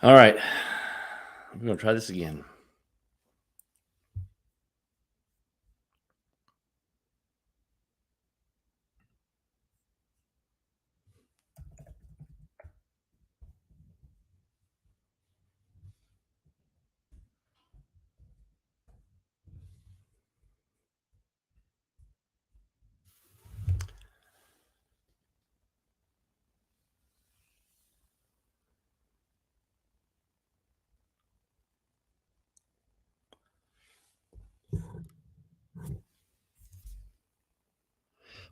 All right. We're going to try this again.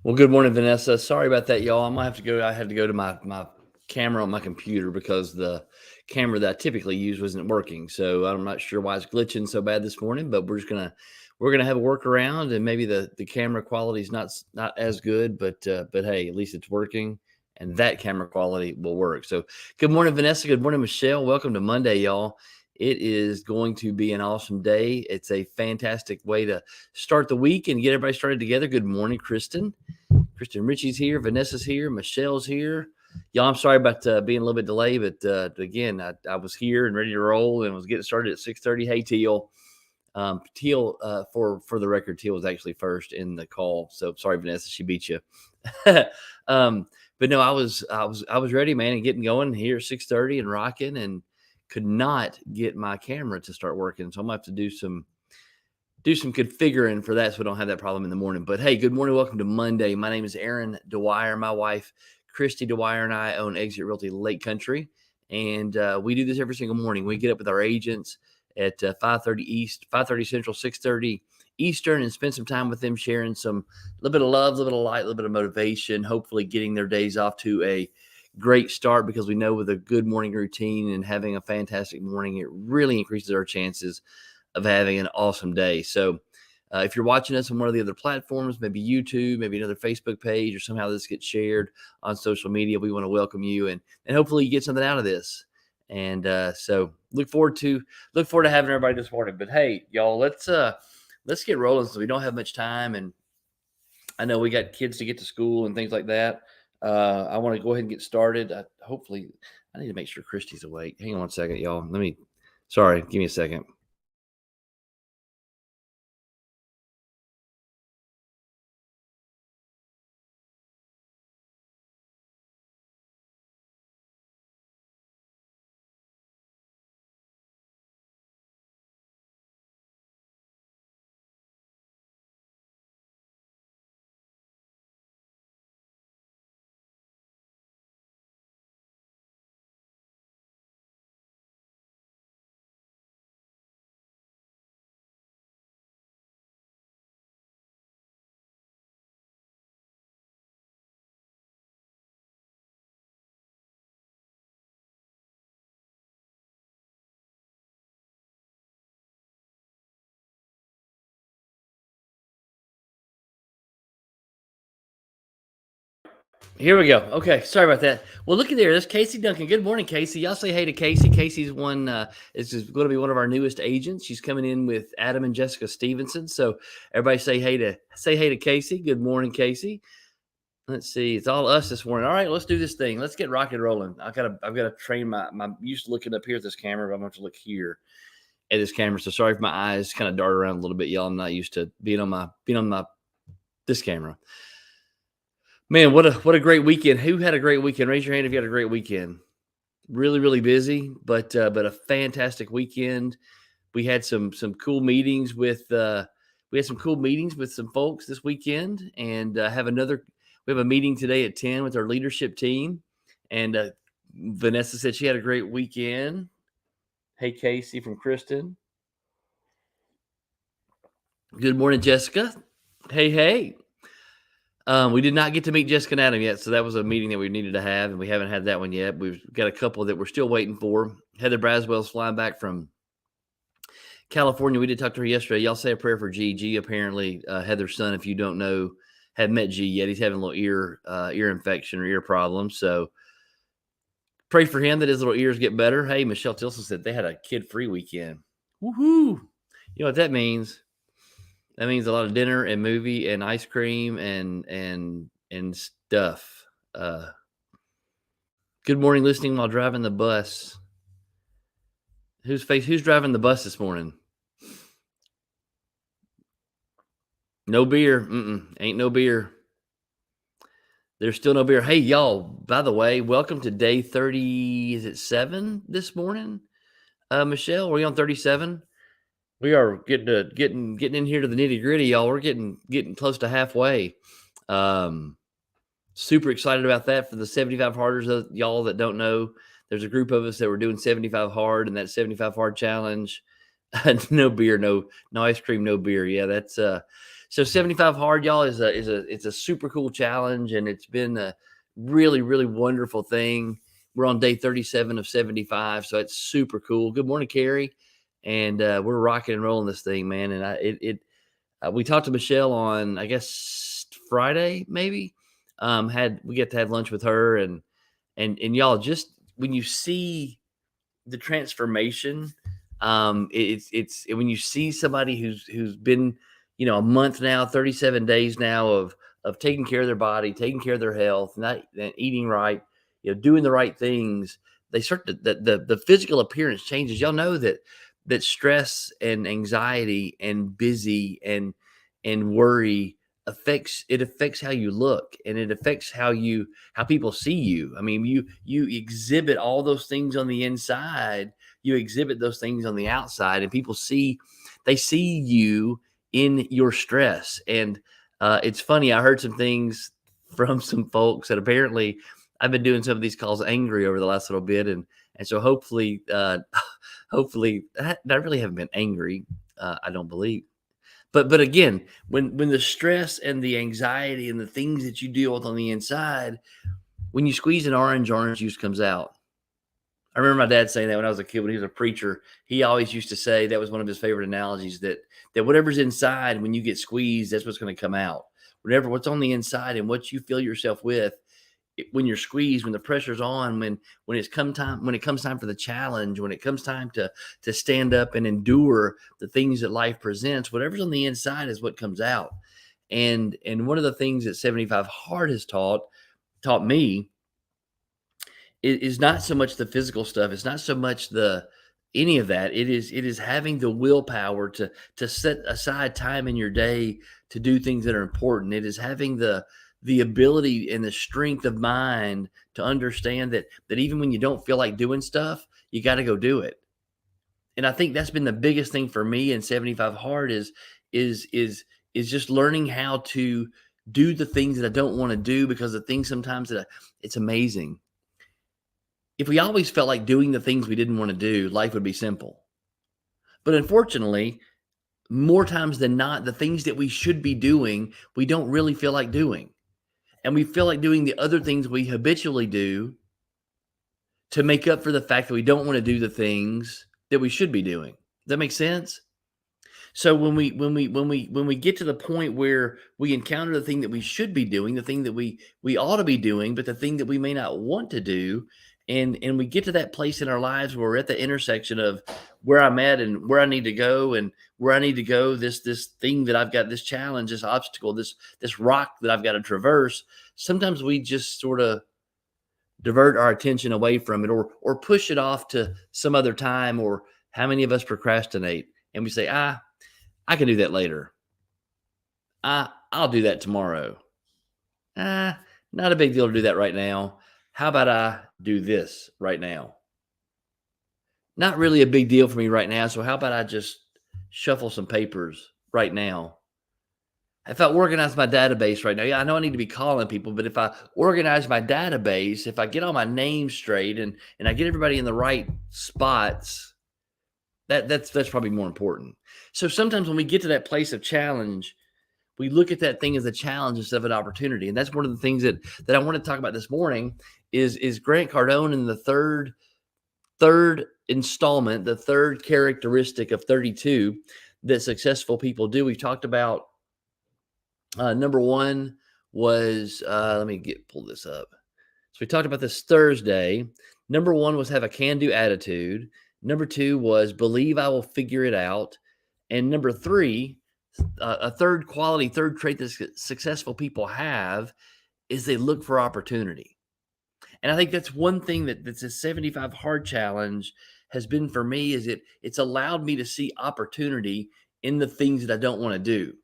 Well, good morning, Vanessa. Sorry about that, y'all. I'm gonna have to go. I had to go to my camera on my computer because the camera that I typically use wasn't working. So I'm not sure why it's glitching so bad this morning, but we're gonna have a workaround, and maybe the camera quality is not as good, but hey, at least it's working, and that camera quality will work. So good morning, Vanessa. Good morning, Michelle. Welcome to Monday, y'all. It is going to be an awesome day. It's a fantastic way to start the week and get everybody started together. Good morning, Kristen. Kristen Ritchie's here, Vanessa's here, Michelle's here. Y'all, I'm sorry about being a little bit delayed, but again, I was here and ready to roll and was getting started at 6:30. Hey, Teal. Teal, for the record, Teal was actually first in the call. So sorry, Vanessa, she beat you. But no, I was ready, man, and getting going here at 6:30 and rocking, and could not get my camera to start working. So I'm gonna have to do some configuring for that so we don't have that problem in the morning. But hey, good morning. Welcome to Monday. My name is Aaron Dwyer. My wife, Christy Dwyer, and I own Exit Realty Lake Country. And we do this every single morning. We get up with our agents at 5:30 East, 5:30 Central, 6:30 Eastern, and spend some time with them, sharing some little bit of love, a little bit of light, a little bit of motivation, hopefully getting their days off to a great start, because we know with a good morning routine and having a fantastic morning, it really increases our chances of having an awesome day. So, if you're watching us on one of the other platforms, maybe YouTube, maybe another Facebook page, or somehow this gets shared on social media, we want to welcome you, and hopefully you get something out of this. And so look forward to having everybody this morning. But hey, y'all, let's get rolling, so we don't have much time. And I know we got kids to get to school and things like that. I want to go ahead and get started. Hopefully, I need to make sure Christy's awake. Hang on one second, y'all. Sorry, give me a second. Here we go. Okay, sorry about that. Well, look at there. That's Casey Duncan. Good morning, Casey. Y'all say hey to Casey. Casey's one is just going to be one of our newest agents. She's coming in with Adam and Jessica Stevenson. So everybody say hey to Casey. Good morning, Casey. Let's see. It's all us this morning. All right, let's do this thing. Let's get rock and rolling. I've got to train my used to looking up here at this camera, but I'm going to look here at this camera. So sorry if my eyes kind of dart around a little bit, y'all. I'm not used to being on my this camera. Man, what a great weekend. Who had a great weekend? Raise your hand if you had a great weekend. Really, really busy, but a fantastic weekend. We had some cool meetings with some folks this weekend, and we have a meeting today at 10 with our leadership team. And Vanessa said she had a great weekend. Hey, Casey from Kristen. Good morning, Jessica. Hey, hey. We did not get to meet Jessica and Adam yet, so that was a meeting that we needed to have, and we haven't had that one yet. We've got a couple that we're still waiting for. Heather Braswell's flying back from California. We did talk to her yesterday. Y'all say a prayer for G. G apparently, Heather's son, if you don't know, haven't met G yet. He's having a little ear infection or ear problems. So pray for him that his little ears get better. Hey, Michelle Tilson said they had a kid-free weekend. Woohoo! You know what that means? That means a lot of dinner and movie and ice cream and stuff. Good morning, listening while driving the bus. Who's driving the bus this morning? No beer. Ain't no beer. There's still no beer. Hey, y'all, by the way, welcome to day 30. Is it 7 this morning? Michelle, are we on 37? We are getting in here to the nitty-gritty, y'all. We're getting close to halfway. Super excited about that for the 75 harders. Y'all that don't know, there's a group of us that were doing 75 hard and that 75 hard challenge. No beer, no ice cream, no beer. Yeah, that's so 75 hard, y'all, it's a super cool challenge, and it's been a really, really wonderful thing. We're on day 37 of 75, so it's super cool. Good morning, Carrie. And we're rocking and rolling this thing, man. And we talked to Michelle on, I guess, Friday, maybe. We get to have lunch with her, and y'all, just when you see the transformation, it's when you see somebody who's been, a month now, 37 days now of taking care of their body, taking care of their health, not and eating right, doing the right things. They start to the physical appearance changes. Y'all know that stress and anxiety and busy and worry affects how you look, and it affects how people see you. I mean, you exhibit all those things on the inside, you exhibit those things on the outside, and people see you in your stress. And it's funny, I heard some things from some folks that apparently I've been doing some of these calls angry over the last little bit, and so hopefully I really haven't been angry. I don't believe. But again, when the stress and the anxiety and the things that you deal with on the inside, when you squeeze an orange juice comes out. I remember my dad saying that when I was a kid. When he was a preacher, he always used to say that was one of his favorite analogies, that whatever's inside, when you get squeezed, that's what's going to come out. What's on the inside and what you fill yourself with, when you're squeezed, when the pressure's on, when it comes time for the challenge, when it comes time to stand up and endure the things that life presents, whatever's on the inside is what comes out. And one of the things that 75 hard has taught me is not so much the physical stuff. It's not so much any of that. It is having the willpower to set aside time in your day to do things that are important. It is having the ability and the strength of mind to understand that even when you don't feel like doing stuff, you got to go do it. And I think that's been the biggest thing for me in 75 hard is just learning how to do the things that I don't want to do, because the things sometimes that it's amazing. If we always felt like doing the things we didn't want to do, life would be simple. But unfortunately, more times than not, the things that we should be doing, we don't really feel like doing. And we feel like doing the other things we habitually do to make up for the fact that we don't want to do the things that we should be doing. Does that make sense? So when we get to the point where we encounter the thing that we should be doing, the thing that we ought to be doing, but the thing that we may not want to do, and we get to that place in our lives where we're at the intersection of where I'm at and where I need to go, and where I need to go, this thing that I've got, this challenge, this obstacle, this rock that I've got to traverse. Sometimes we just sort of divert our attention away from it, or push it off to some other time. Or how many of us procrastinate and we say, I can do that later. I'll do that tomorrow. Not a big deal to do that right now. How about I do this right now? Not really a big deal for me right now. So how about I just shuffle some papers right now? If I organize my database right now, I know I need to be calling people, but if I organize my database, if I get all my names straight and I get everybody in the right spots, that's probably more important. So sometimes when we get to that place of challenge, we look at that thing as a challenge instead of an opportunity. And that's one of the things that I want to talk about this morning is Grant Cardone in the third installment, the third characteristic of 32 that successful people do. We've talked about number one was let me pull this up. So we talked about this Thursday. Number one was have a can-do attitude. Number two was believe I will figure it out. And number three, a third trait that successful people have is they look for opportunity. And I think that's one thing that's a 75 hard challenge has been for me is it's allowed me to see opportunity in the things that I don't want to do.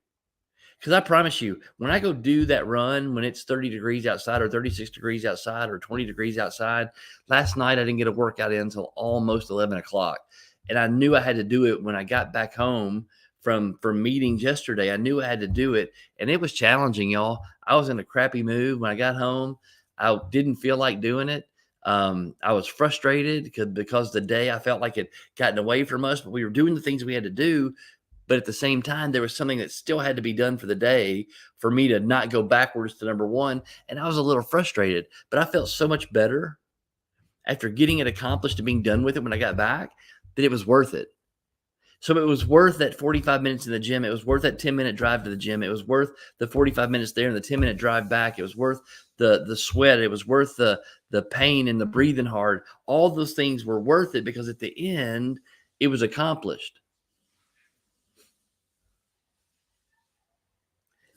Because I promise you, when I go do that run, when it's 30 degrees outside or 36 degrees outside or 20 degrees outside, last night I didn't get a workout in until almost 11 o'clock. And I knew I had to do it when I got back home from meetings yesterday. I knew I had to do it. And it was challenging, y'all. I was in a crappy mood when I got home. I didn't feel like doing it. I was frustrated because the day I felt like it gotten away from us, but we were doing the things we had to do. But at the same time, there was something that still had to be done for the day for me to not go backwards to number one. And I was a little frustrated, but I felt so much better after getting it accomplished and being done with it when I got back that it was worth it. So it was worth that 45 minutes in the gym. It was worth that 10-minute drive to the gym. It was worth the 45 minutes there and the 10-minute drive back. It was worth the sweat. It was worth the pain and the breathing hard. All those things were worth it because at the end, it was accomplished.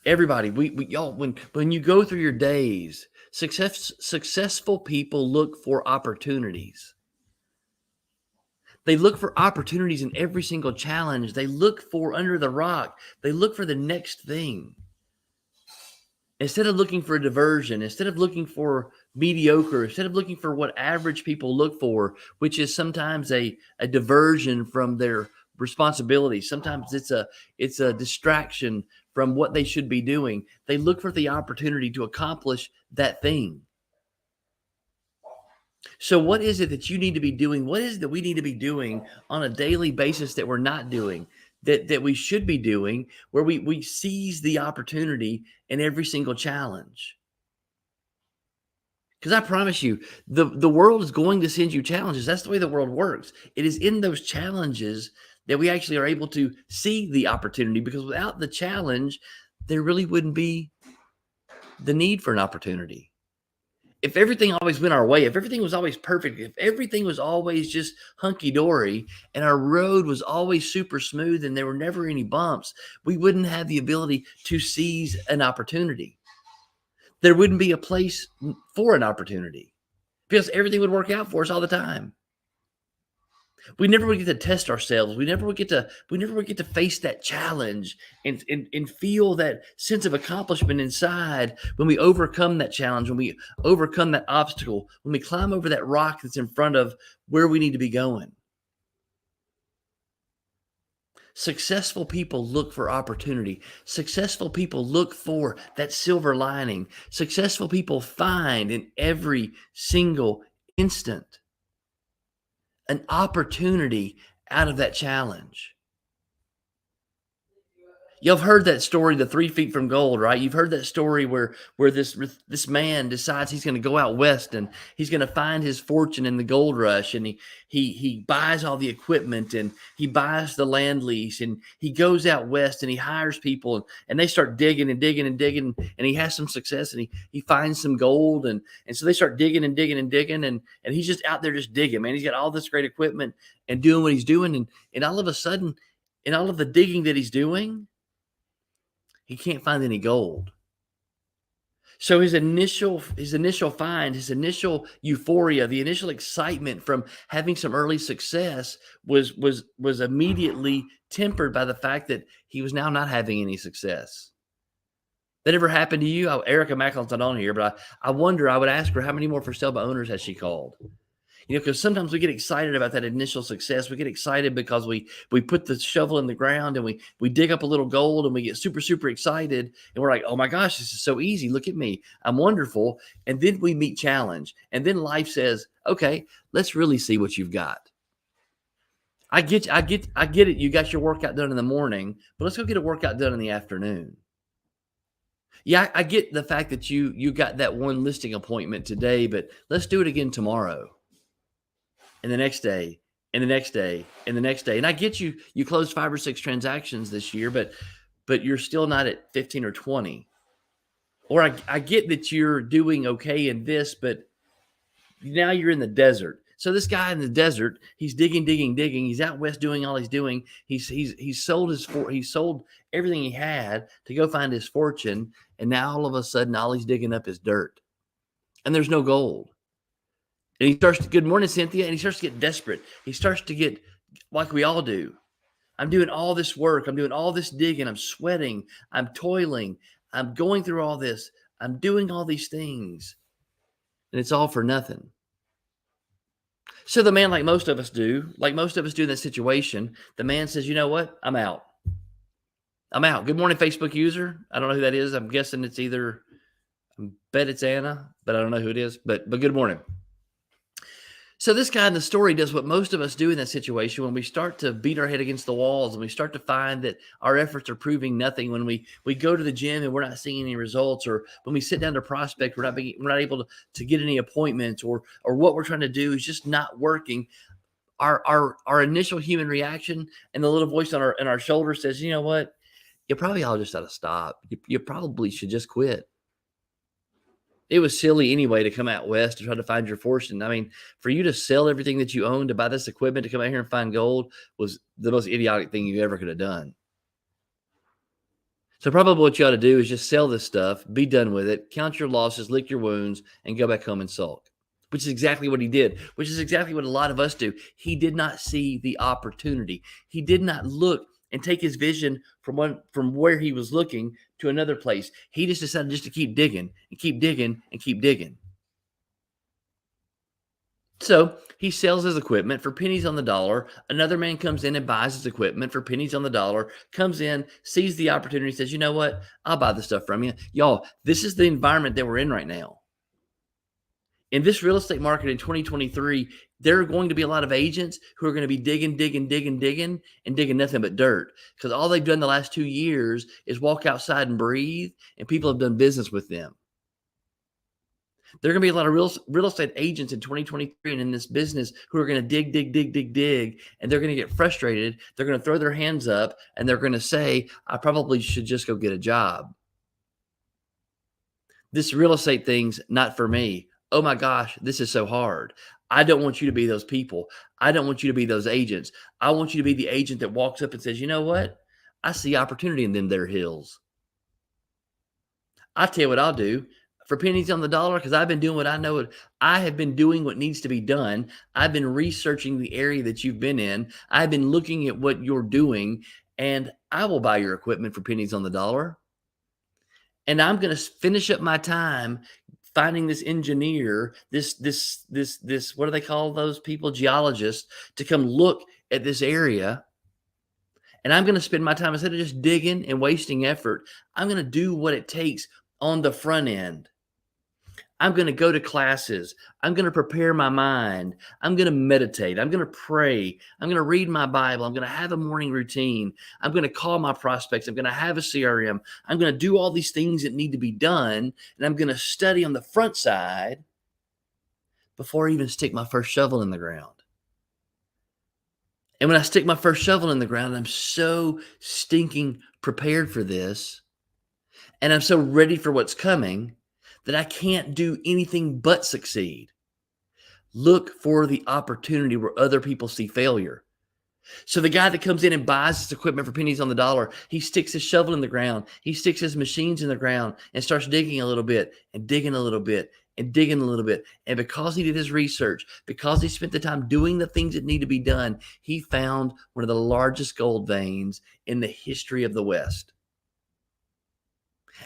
Everybody, we y'all, when you go through your days, successful people look for opportunities. They look for opportunities in every single challenge. They look for under the rock. They look for the next thing. Instead of looking for a diversion, instead of looking for mediocre, instead of looking for what average people look for, which is sometimes a diversion from their responsibility. Sometimes it's a distraction from what they should be doing. They look for the opportunity to accomplish that thing. So what is it that you need to be doing? What is it that we need to be doing on a daily basis that we're not doing, that we should be doing, where we seize the opportunity in every single challenge? Because I promise you, the world is going to send you challenges. That's the way the world works. It is in those challenges that we actually are able to see the opportunity, because without the challenge, there really wouldn't be the need for an opportunity. If everything always went our way, if everything was always perfect, if everything was always just hunky-dory and our road was always super smooth and there were never any bumps, we wouldn't have the ability to seize an opportunity. There wouldn't be a place for an opportunity because everything would work out for us all the time. We never would get to test ourselves. We never would get to face that challenge and feel that sense of accomplishment inside when we overcome that challenge, when we overcome that obstacle, when we climb over that rock that's in front of where we need to be going. Successful people look for opportunity. Successful people look for that silver lining. Successful people find in every single instant an opportunity out of that challenge. You've heard that story, the 3 feet from gold, right? You've heard that story where this man decides he's going to go out west and he's going to find his fortune in the gold rush, and he buys all the equipment and he buys the land lease and he goes out west and he hires people and they start digging and digging and digging, and he has some success and he finds some gold, and so they start digging and digging and digging, and he's just out there just digging, man. He's got all this great equipment and doing what he's doing, and all of a sudden, in all of the digging that he's doing, he can't find any gold. So his initial find, his initial euphoria, the initial excitement from having some early success was immediately tempered by the fact that he was now not having any success. That ever happened to you? Erica Macklin's not on here, but I wonder, I would ask her, how many more for sale by owners has she called? Because sometimes we get excited about that initial success. We get excited because we put the shovel in the ground and we dig up a little gold and we get super, super excited. And we're like, oh my gosh, this is so easy. Look at me. I'm wonderful. And then we meet challenge. And then life says, okay, let's really see what you've got. I get it. You got your workout done in the morning, but let's go get a workout done in the afternoon. Yeah, I get the fact that you got that one listing appointment today, but let's do it again tomorrow. And the next day, and the next day, and the next day. And I get you closed 5 or 6 transactions this year, but you're still not at 15 or 20. Or I get that you're doing okay in this, but now you're in the desert. So this guy in the desert, he's digging. He's out west doing all he's doing. He's sold everything he had to go find his fortune, and now all of a sudden all he's digging up is dirt. And there's no gold. And he starts to, good morning, Cynthia. And he starts to get desperate. He starts to get like we all do. I'm doing all this work. I'm doing all this digging. I'm sweating. I'm toiling. I'm going through all this. I'm doing all these things. And it's all for nothing. So the man, like most of us do in that situation, the man says, you know what? I'm out. I'm out. Good morning, Facebook user. I don't know who that is. I'm guessing it's either, I bet it's Anna, but I don't know who it is. But good morning. So this guy in the story does what most of us do in that situation when we start to beat our head against the walls and we start to find that our efforts are proving nothing. When we go to the gym and we're not seeing any results, or when we sit down to prospect, we're not able to get any appointments, or what we're trying to do is just not working. Our initial human reaction and the little voice on our shoulder says, you know what? You probably all just ought to stop. You probably should just quit. It was silly anyway to come out west to try to find your fortune. I mean, for you to sell everything that you own to buy this equipment to come out here and find gold was the most idiotic thing you ever could have done. So probably what you ought to do is just sell this stuff, be done with it, count your losses, lick your wounds, and go back home and sulk, which is exactly what he did, which is exactly what a lot of us do. He did not see the opportunity. He did not look and take his vision from where he was looking to another place. He just decided just to keep digging and keep digging and keep digging. So he sells his equipment for pennies on the dollar. Another man comes in and buys his equipment for pennies on the dollar, comes in, sees the opportunity, says, you know what? I'll buy this stuff from you. Y'all, this is the environment that we're in right now. In this real estate market in 2023, there are going to be a lot of agents who are going to be digging, and digging nothing but dirt, because all they've done the last 2 years is walk outside and breathe, and people have done business with them. There are going to be a lot of real estate agents in 2023 and in this business who are going to dig, and they're going to get frustrated. They're going to throw their hands up, and they're going to say, I probably should just go get a job. This real estate thing's not for me. Oh my gosh, this is so hard. I don't want you to be those people. I don't want you to be those agents. I want you to be the agent that walks up and says, you know what? I see opportunity in them there hills. I tell you what I'll do for pennies on the dollar, because I've been doing what I know. I have been doing what needs to be done. I've been researching the area that you've been in. I've been looking at what you're doing, and I will buy your equipment for pennies on the dollar. And I'm going to finish up my time finding this engineer, this what do they call those people? Geologists, to come look at this area. And I'm going to spend my time, instead of just digging and wasting effort, I'm going to do what it takes on the front end. I'm going to go to classes. I'm going to prepare my mind. I'm going to meditate. I'm going to pray. I'm going to read my Bible. I'm going to have a morning routine. I'm going to call my prospects. I'm going to have a CRM. I'm going to do all these things that need to be done. And I'm going to study on the front side before I even stick my first shovel in the ground. And when I stick my first shovel in the ground, I'm so stinking prepared for this, and I'm so ready for what's coming, that I can't do anything but succeed. Look for the opportunity where other people see failure. So the guy that comes in and buys this equipment for pennies on the dollar, he sticks his shovel in the ground. He sticks his machines in the ground and starts digging a little bit and digging a little bit and digging a little bit. And because he did his research, because he spent the time doing the things that need to be done, he found one of the largest gold veins in the history of the West.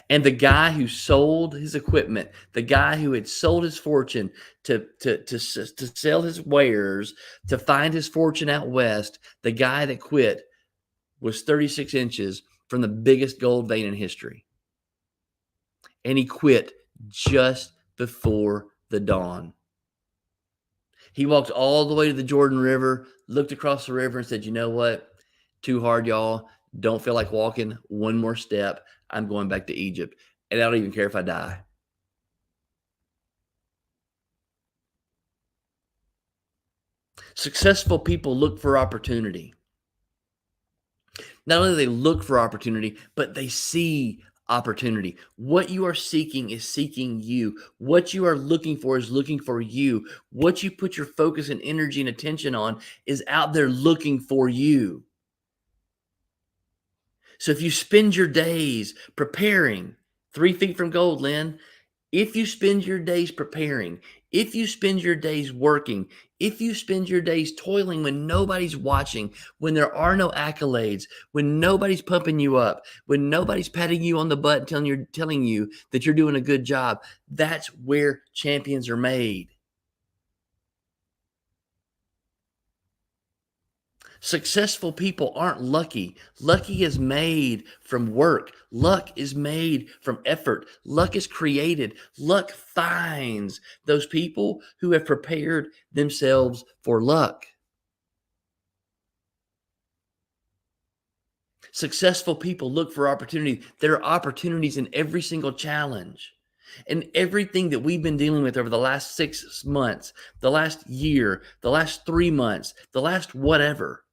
And the guy who sold his equipment, the guy who had sold his fortune to sell his wares, to find his fortune out west, the guy that quit was 36 inches from the biggest gold vein in history. And he quit just before the dawn. He walked all the way to the Jordan River, looked across the river and said, you know what? Too hard, y'all. Don't feel like walking one more step. I'm going back to Egypt, and I don't even care if I die. Successful people look for opportunity. Not only do they look for opportunity, but they see opportunity. What you are seeking is seeking you. What you are looking for is looking for you. What you put your focus and energy and attention on is out there looking for you. So if you spend your days preparing 3 feet from gold, Lynn, If you spend your days preparing, if you spend your days working, if you spend your days toiling when nobody's watching, when there are no accolades, when nobody's pumping you up, when nobody's patting you on the butt and telling you that you're doing a good job, that's where champions are made. Successful people aren't lucky. Lucky is made from work. Luck is made from effort. Luck is created. Luck finds those people who have prepared themselves for luck. Successful people look for opportunity. There are opportunities in every single challenge. And everything that we've been dealing with over the last 6 months, the last year, the last 3 months, the last whatever,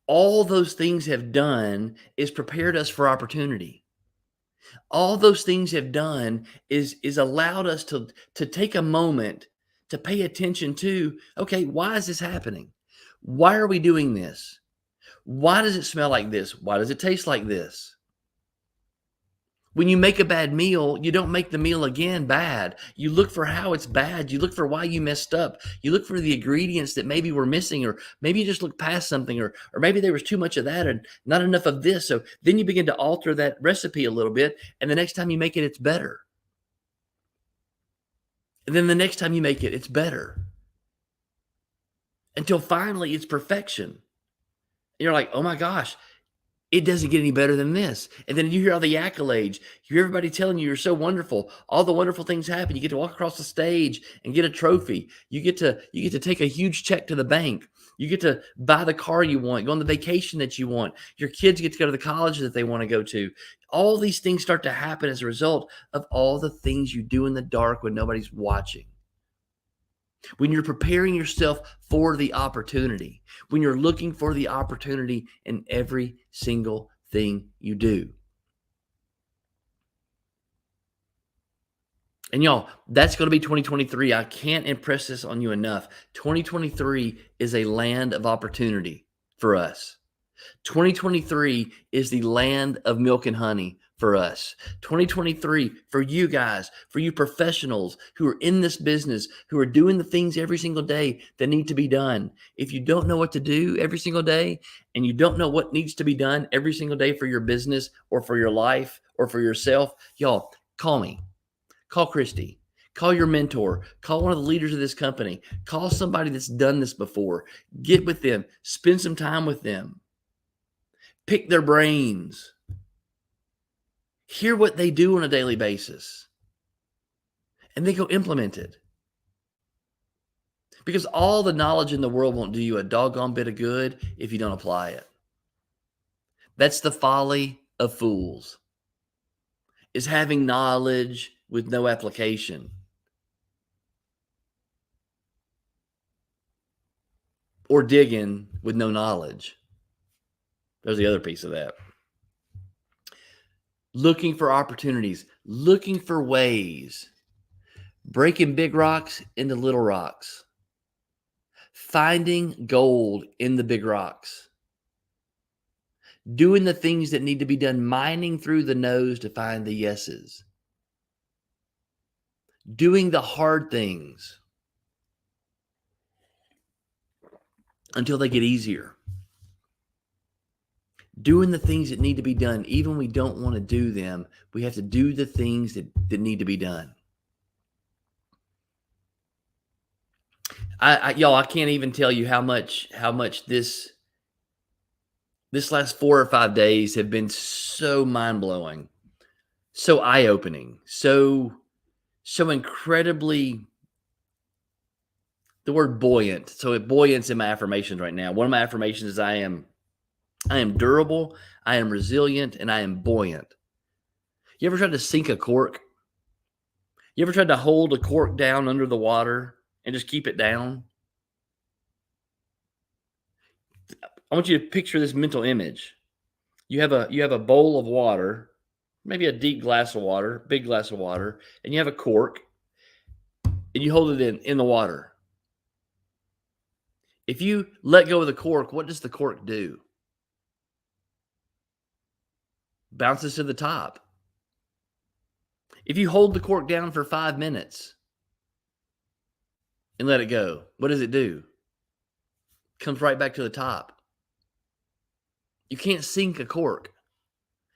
all those things have done is prepared us for opportunity. All those things have done is allowed us to take a moment to pay attention to, okay, why is this happening? Why are we doing this? Why does it smell like this? Why does it taste like this? When you make a bad meal, you don't make the meal again bad. You look for how it's bad. You look for why you messed up. You look for the ingredients that maybe were missing, or maybe you just looked past something, or maybe there was too much of that and not enough of this. So then you begin to alter that recipe a little bit, and the next time you make it, it's better. And then the next time you make it, it's better. Until finally it's perfection. And you're like, oh my gosh, it doesn't get any better than this. And then you hear all the accolades. You hear everybody telling you you're so wonderful. All the wonderful things happen. You get to walk across the stage and get a trophy. You get to take a huge check to the bank. You get to buy the car you want, go on the vacation that you want. Your kids get to go to the college that they want to go to. All these things start to happen as a result of all the things you do in the dark when nobody's watching. When you're preparing yourself for the opportunity, when you're looking for the opportunity in every single thing you do. And y'all, that's going to be 2023. I can't impress this on you enough. 2023 is a land of opportunity for us. 2023 is the land of milk and honey for us. 2023 for you guys, for you professionals who are in this business, who are doing the things every single day that need to be done. If you don't know what to do every single day, and you don't know what needs to be done every single day for your business or for your life or for yourself, y'all, call me. Call Christy. Call your mentor. Call one of the leaders of this company. Call somebody that's done this before. Get with them. Spend some time with them. Pick their brains. Hear what they do on a daily basis. And then go implement it. Because all the knowledge in the world won't do you a doggone bit of good if you don't apply it. That's the folly of fools, is having knowledge with no application. Or digging with no knowledge. There's the other piece of that. Looking for opportunities, looking for ways, breaking big rocks into little rocks, finding gold in the big rocks, doing the things that need to be done, mining through the no's to find the yeses, doing the hard things until they get easier. Doing the things that need to be done, even when we don't want to do them, we have to do the things that need to be done. Y'all, I can't even tell you how much this last 4 or 5 days have been so mind-blowing, so eye-opening, so incredibly, the word buoyant. So buoyant's in my affirmations right now. One of my affirmations is I am durable, I am resilient, and I am buoyant. You ever tried to sink a cork? You ever tried to hold a cork down under the water and just keep it down? I want you to picture this mental image. You have a bowl of water, maybe a deep glass of water, big glass of water, and you have a cork, and you hold it in the water. If you let go of the cork, what does the cork do? Bounces to the top. If you hold the cork down for 5 minutes and let it go, what does it do? Comes right back to the top. You can't sink a cork.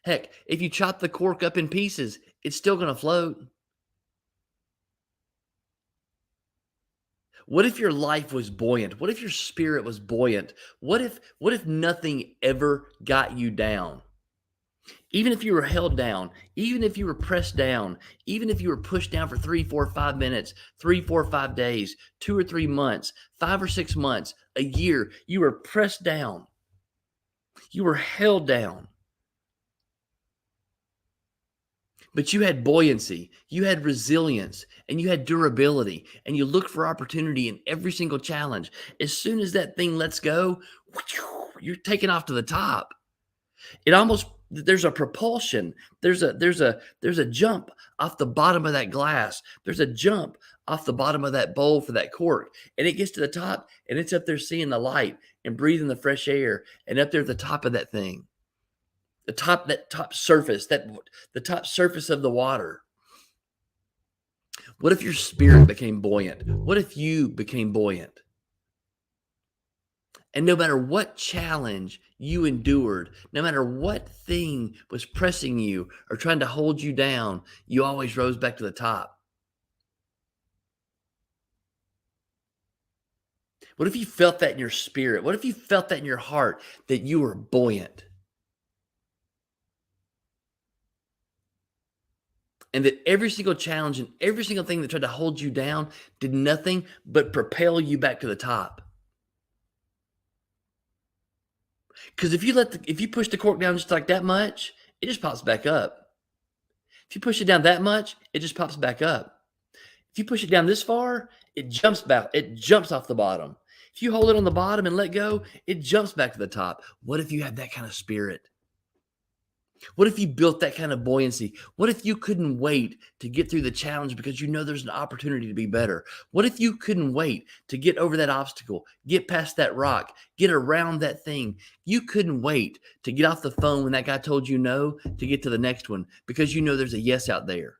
Heck, if you chop the cork up in pieces, it's still going to float. What if your life was buoyant? What if your spirit was buoyant? What if nothing ever got you down? Even if you were held down, even if you were pressed down, even if you were pushed down for 3, 4, 5 minutes, 3, 4, 5 days, 2 or 3 months, 5 or 6 months, a year, you were pressed down. You were held down. But you had buoyancy, you had resilience, and you had durability, and you look for opportunity in every single challenge. As soon as that thing lets go, you're taking off to the top. It almost there's a propulsion. There's a jump off the bottom of that glass. There's a jump off the bottom of that bowl for that cork. And it gets to the top and it's up there seeing the light and breathing the fresh air and up there at the top of that thing. That top surface, the top surface of the water. What if your spirit became buoyant? What if you became buoyant? And no matter what challenge you endured, no matter what thing was pressing you or trying to hold you down, you always rose back to the top. What if you felt that in your spirit? What if you felt that in your heart that you were buoyant? And that every single challenge and every single thing that tried to hold you down did nothing but propel you back to the top. Because if you push the cork down just like that much, it just pops back up. If you push it down that much, it just pops back up. If you push it down this far, it jumps back. It jumps off the bottom. If you hold it on the bottom and let go, it jumps back to the top. What if you had that kind of spirit? What if you built that kind of buoyancy? What if you couldn't wait to get through the challenge because you know there's an opportunity to be better? What if you couldn't wait to get over that obstacle, get past that rock, get around that thing? You couldn't wait to get off the phone when that guy told you no to get to the next one because you know there's a yes out there.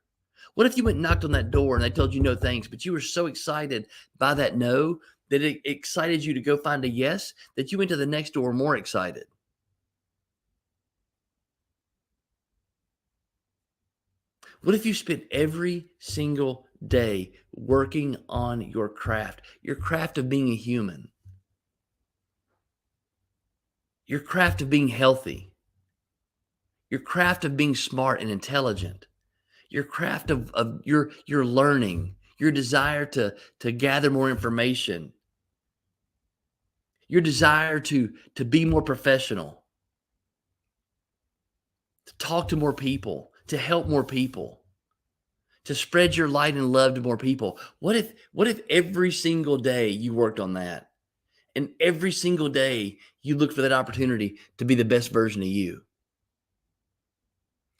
What if you went and knocked on that door and they told you no thanks, but you were so excited by that no that it excited you to go find a yes that you went to the next door more excited? What if you spent every single day working on your craft of being a human, your craft of being healthy, your craft of being smart and intelligent, your craft of your learning, your desire to gather more information, your desire to be more professional, to talk to more people, to help more people, to spread your light and love to more people. What if every single day you worked on that? And every single day you look for that opportunity to be the best version of you?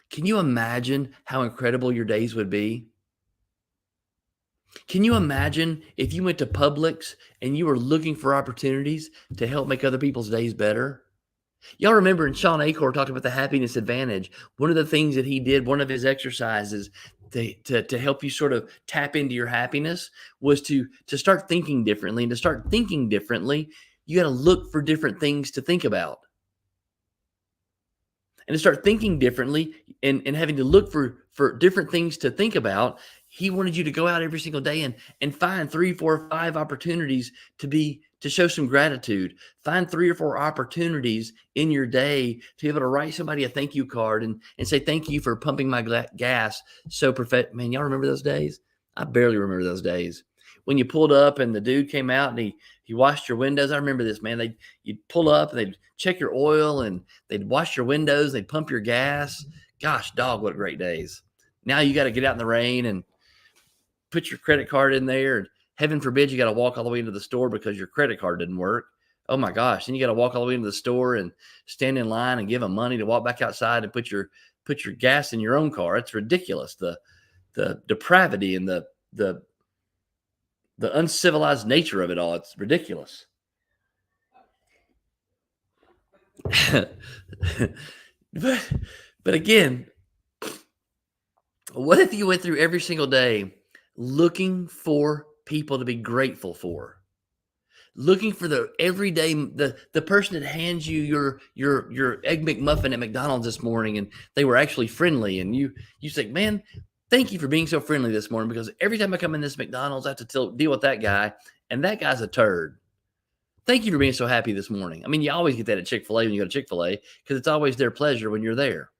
Can you imagine how incredible your days would be? Can you imagine if you went to Publix and you were looking for opportunities to help make other people's days better? Y'all remember, and Sean Acor talked about the happiness advantage. One of the things that he did, one of his exercises to help you sort of tap into your happiness was to start thinking differently. And to start thinking differently, you got to look for different things to think about. And to start thinking differently and having to look for different things to think about, he wanted you to go out every single day and find 3, 4, 5 opportunities to show some gratitude. Find 3 or 4 opportunities in your day to be able to write somebody a thank you card and say, thank you for pumping my gas. So perfect. Man, y'all remember those days? I barely remember those days. When you pulled up and the dude came out and he washed your windows. I remember this, man. You'd pull up and they'd check your oil and they'd wash your windows. They'd pump your gas. Gosh, dog, what great days. Now you got to get out in the rain and put your credit card in there. And heaven forbid you got to walk all the way into the store because your credit card didn't work. Oh my gosh. Then you got to walk all the way into the store and stand in line and give them money to walk back outside and put your gas in your own car. It's ridiculous. The depravity and the uncivilized nature of it all. It's ridiculous. but again, What if you went through every single day looking for people to be grateful for? Looking for the everyday the person that hands you your egg McMuffin at McDonald's this morning and they were actually friendly and you say, "Man, thank you for being so friendly this morning because every time I come in this McDonald's, I have to deal with that guy and that guy's a turd. Thank you for being so happy this morning." I mean, you always get that at Chick-fil-A when you go to Chick-fil-A because it's always their pleasure when you're there.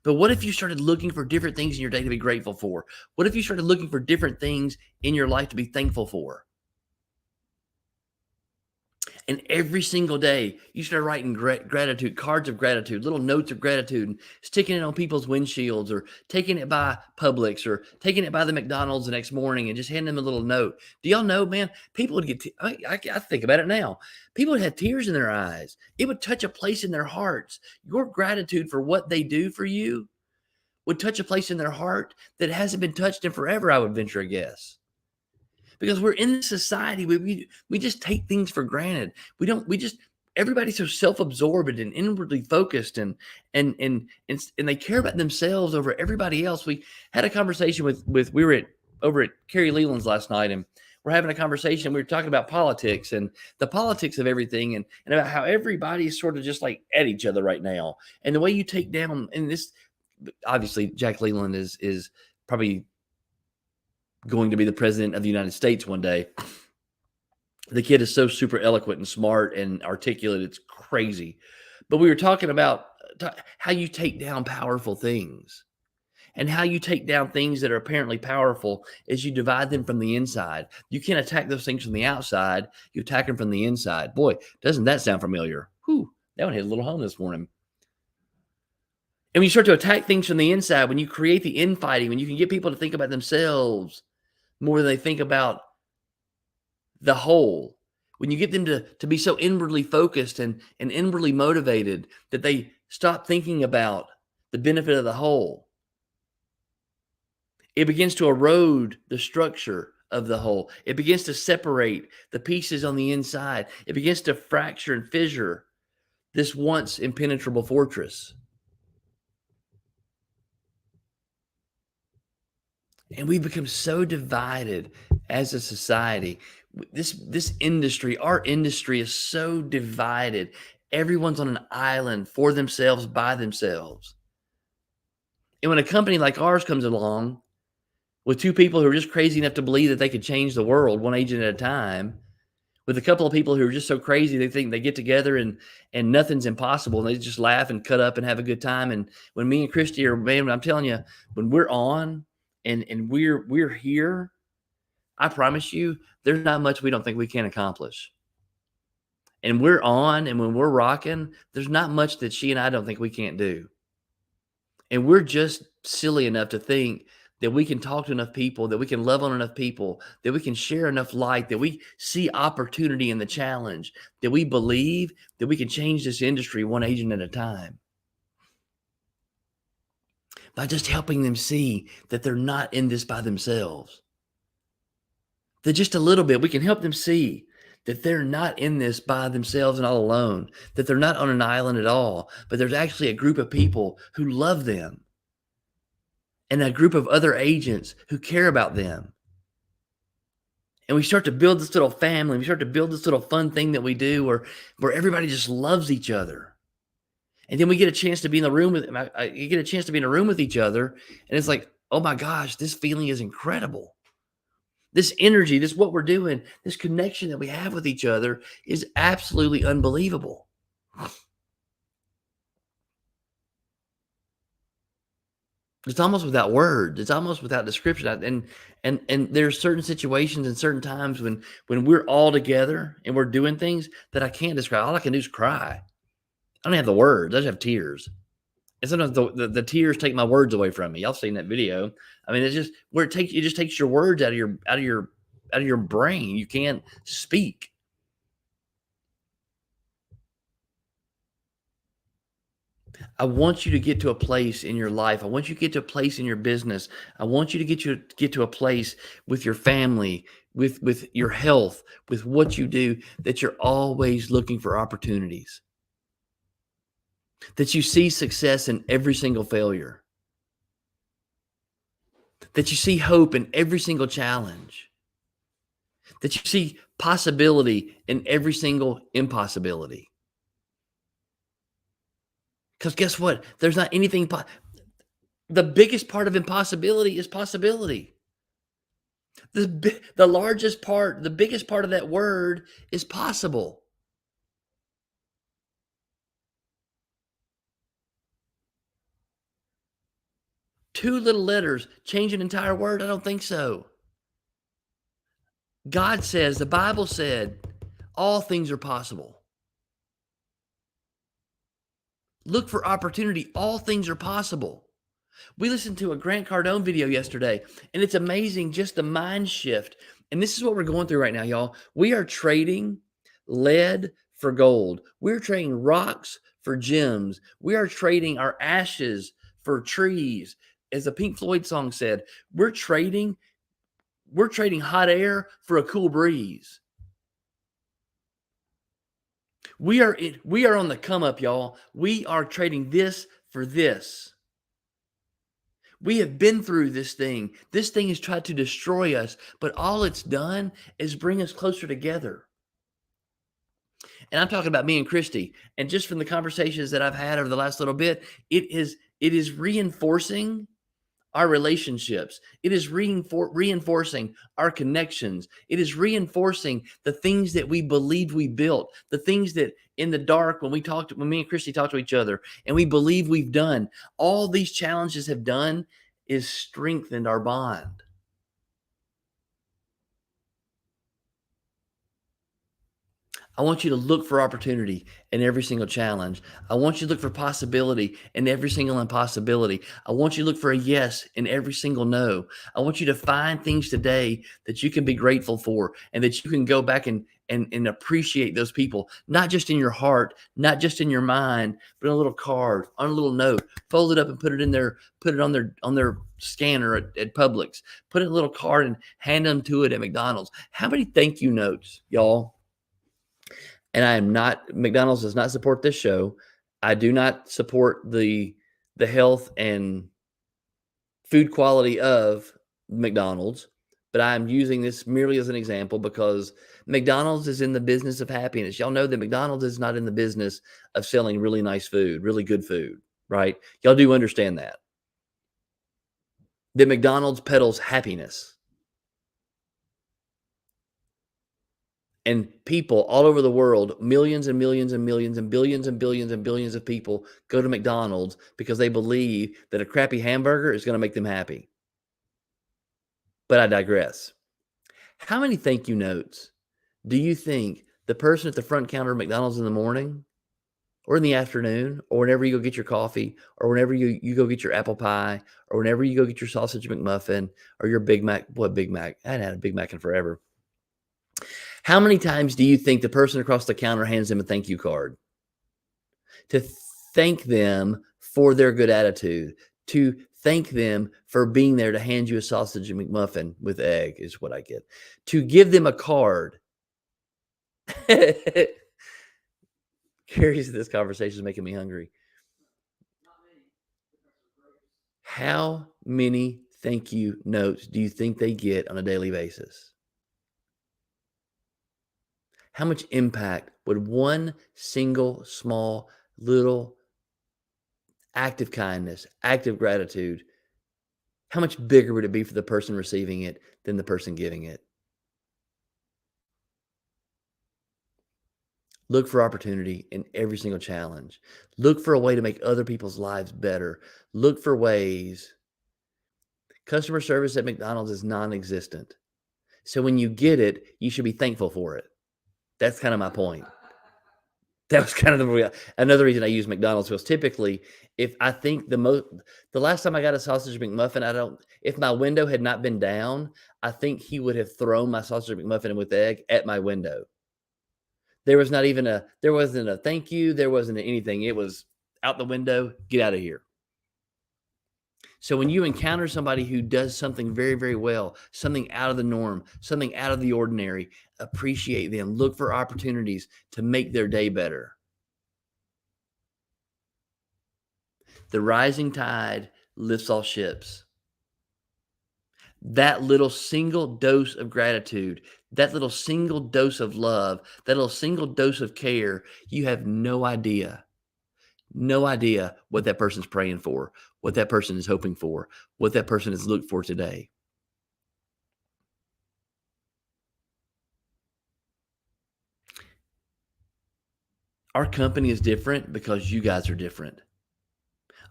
But what if you started looking for different things in your day to be grateful for? What if you started looking for different things in your life to be thankful for? And every single day, you start writing gratitude, cards of gratitude, little notes of gratitude, and sticking it on people's windshields, or taking it by Publix, or taking it by the McDonald's the next morning, and just handing them a little note. Do y'all know, man? People would get. I think about it now. People would have tears in their eyes. It would touch a place in their hearts. Your gratitude for what they do for you would touch a place in their heart that hasn't been touched in forever. I would venture a guess because we're in this society we just take things for granted. We just everybody's so self-absorbed and inwardly focused and they care about themselves over everybody else. We had a conversation with we were at over at Carrie Leland's last night and we're having a conversation. We were talking about politics and the politics of everything and about how everybody is sort of just like at each other right now. And the way you take down and this obviously Jack Leland is probably going to be the president of the United States one day. The kid is so super eloquent and smart and articulate. It's crazy. But we were talking about how you take down powerful things and how you take down things that are apparently powerful is you divide them from the inside. You can't attack those things from the outside. You attack them from the inside. Boy, doesn't that sound familiar? Whew, that one hit a little home this morning. And when you start to attack things from the inside, when you create the infighting, when you can get people to think about themselves more than they think about the whole, when you get them to be so inwardly focused and inwardly motivated that they stop thinking about the benefit of the whole, it begins to erode the structure of the whole. It begins to separate the pieces on the inside. It begins to fracture and fissure this once impenetrable fortress. And we've become so divided as a society. This industry, our industry is so divided. Everyone's on an island for themselves, by themselves. And when a company like ours comes along with two people who are just crazy enough to believe that they could change the world one agent at a time, with a couple of people who are just so crazy they think they get together and nothing's impossible and they just laugh and cut up and have a good time. And when me and Christy are, man, I'm telling you, when we're on and we're here, I promise you, there's not much we don't think we can accomplish. And we're on, and when we're rocking, there's not much that she and I don't think we can't do. And we're just silly enough to think that we can talk to enough people, that we can love on enough people, that we can share enough light, that we see opportunity in the challenge, that we believe that we can change this industry one agent at a time. By just helping them see that they're not in this by themselves. That just a little bit, we can help them see that they're not in this by themselves and all alone, that they're not on an island at all, but there's actually a group of people who love them and a group of other agents who care about them. And we start to build this little family. We start to build this little fun thing that we do where everybody just loves each other. And then we get a chance to be in the room with you get a chance to be in a room with each other. And it's like, oh my gosh, this feeling is incredible. This energy, this what we're doing, this connection that we have with each other is absolutely unbelievable. It's almost without words. It's almost without description. And there's certain situations and certain times when we're all together and we're doing things that I can't describe. All I can do is cry. I don't have the words. I just have tears. And sometimes the tears take my words away from me. Y'all seen that video. I mean, it's just where it just takes your words out of your brain. You can't speak. I want you to get to a place in your life. I want you to get to a place in your business. I want you to get to a place with your family, with your health, with what you do, that you're always looking for opportunities. That you see success in every single failure. that you see hope in every single challenge, that you see possibility in every single impossibility. Because guess what? There's not anything, the biggest part of impossibility is possibility. The largest part, the biggest part of that word is possible. Two little letters change an entire word? I don't think so. God says, the Bible said, all things are possible. Look for opportunity. All things are possible. We listened to a Grant Cardone video yesterday, and it's amazing just the mind shift. And this is what we're going through right now, y'all. We are trading lead for gold. We're trading rocks for gems. We are trading our ashes for trees. As the Pink Floyd song said, we're trading hot air for a cool breeze. We are on the come up, y'all. We are trading this for this. We have been through this thing. This thing has tried to destroy us, but all it's done is bring us closer together. And I'm talking about me and Christy. And just from the conversations that I've had over the last little bit, it is reinforcing our relationships. It is reinforcing our connections. It is reinforcing the things that we believed we built, the things that in the dark, when me and Christy talked to each other and we believe we've done, all these challenges have done is strengthened our bond. I want you to look for opportunity in every single challenge. I want you to look for possibility in every single impossibility. I want you to look for a yes in every single no. I want you to find things today that you can be grateful for and that you can go back and appreciate those people, not just in your heart, not just in your mind, but on a little card, on a little note, fold it up and put it on their scanner at Publix, put it in a little card and hand them to it at McDonald's. How many thank you notes, y'all? And McDonald's does not support this show. I do not support the health and food quality of McDonald's, but I'm using this merely as an example because McDonald's is in the business of happiness. Y'all know that McDonald's is not in the business of selling really nice food, really good food, right? Y'all do understand that. That McDonald's peddles happiness. And people all over the world, millions and millions and millions and billions and billions and billions of people go to McDonald's because they believe that a crappy hamburger is going to make them happy. But I digress. How many thank you notes do you think the person at the front counter of McDonald's in the morning or in the afternoon or whenever you go get your coffee or whenever you go get your apple pie or whenever you go get your sausage McMuffin or your Big Mac? What Big Mac? I hadn't had a Big Mac in forever. How many times do you think the person across the counter hands them a thank you card? To thank them for their good attitude, to thank them for being there to hand you a sausage and McMuffin with egg is what I get. To give them a card. Curious, this conversation is making me hungry. How many thank you notes do you think they get on a daily basis? How much impact would one single, small, little act of kindness, act of gratitude, how much bigger would it be for the person receiving it than the person giving it? Look for opportunity in every single challenge. Look for a way to make other people's lives better. Look for ways. Customer service at McDonald's is non-existent. So when you get it, you should be thankful for it. That's kind of my point. That was kind of another reason I use McDonald's was typically if I think the last time I got a sausage McMuffin, if my window had not been down, I think he would have thrown my sausage McMuffin with egg at my window. There wasn't a thank you. There wasn't anything. It was out the window. Get out of here. So when you encounter somebody who does something very, very well, something out of the norm, something out of the ordinary, appreciate them. Look for opportunities to make their day better. The rising tide lifts all ships. that little single dose of gratitude, that little single dose of love, that little single dose of care, you have no idea what that person's praying for, what that person is hoping for, what that person has looked for today. Our company is different because you guys are different.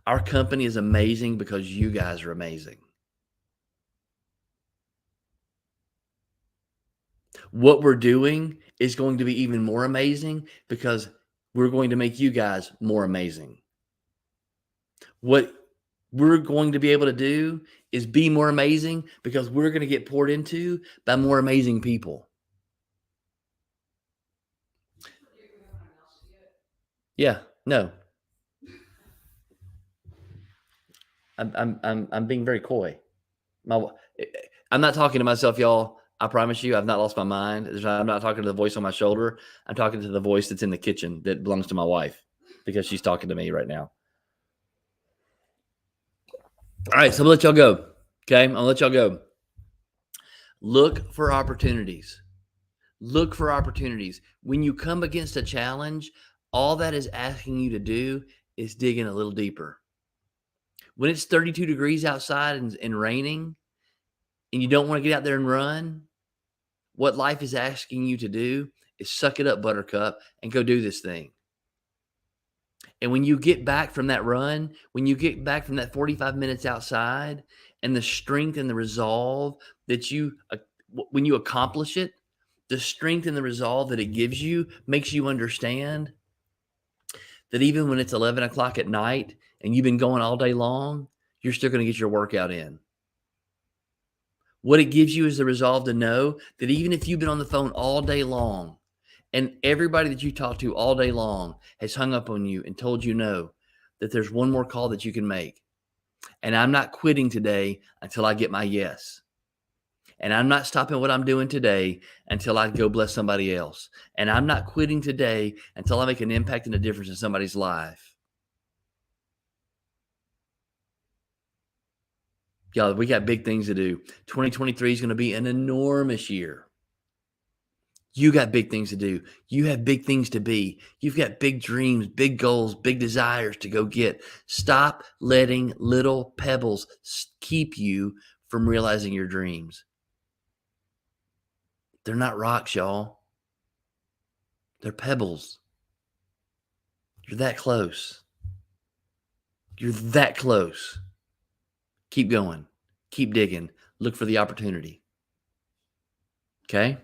Our company is amazing because you guys are amazing. What we're doing is going to be even more amazing because we're going to make you guys more amazing. What we're going to be able to do is be more amazing because we're going to get poured into by more amazing people. Yeah, no. I'm being very coy. I'm not talking to myself, y'all. I promise you, I've not lost my mind. I'm not talking to the voice on my shoulder. I'm talking to the voice that's in the kitchen that belongs to my wife because she's talking to me right now. All right, so I'm gonna let y'all go. Okay, I'll let y'all go. Look for opportunities. Look for opportunities. When you come against a challenge, all that is asking you to do is dig in a little deeper. When it's 32 degrees outside and raining, and you don't want to get out there and run, what life is asking you to do is suck it up, buttercup, and go do this thing. And when you get back from that run, when you get back from that 45 minutes outside and the strength and the resolve that when you accomplish it, the strength and the resolve that it gives you makes you understand that even when it's 11 o'clock at night and you've been going all day long, you're still going to get your workout in. What it gives you is the resolve to know that even if you've been on the phone all day long and everybody that you talk to all day long has hung up on you and told you no, that there's one more call that you can make. And I'm not quitting today until I get my yes. And I'm not stopping what I'm doing today until I go bless somebody else. And I'm not quitting today until I make an impact and a difference in somebody's life. Y'all, we got big things to do. 2023 is going to be an enormous year. You got big things to do. You have big things to be. You've got big dreams, big goals, big desires to go get. Stop letting little pebbles keep you from realizing your dreams. They're not rocks, y'all. They're pebbles. You're that close. You're that close. Keep going. Keep digging. Look for the opportunity. Okay?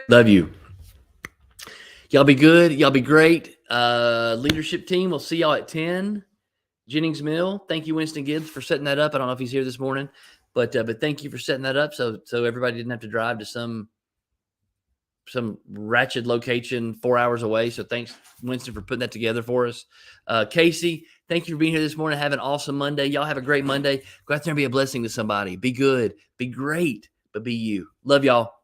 Love you. Y'all be good. Y'all be great. Leadership team, we'll see y'all at 10. Jennings Mill. Thank you, Winston Gibbs, for setting that up. I don't know if he's here this morning, but thank you for setting that up so everybody didn't have to drive to some ratchet location 4 hours away. So thanks, Winston, for putting that together for us. Casey, thank you for being here this morning. Have an awesome Monday. Y'all have a great Monday. Go out there and be a blessing to somebody. Be good. Be great, but be you. Love y'all.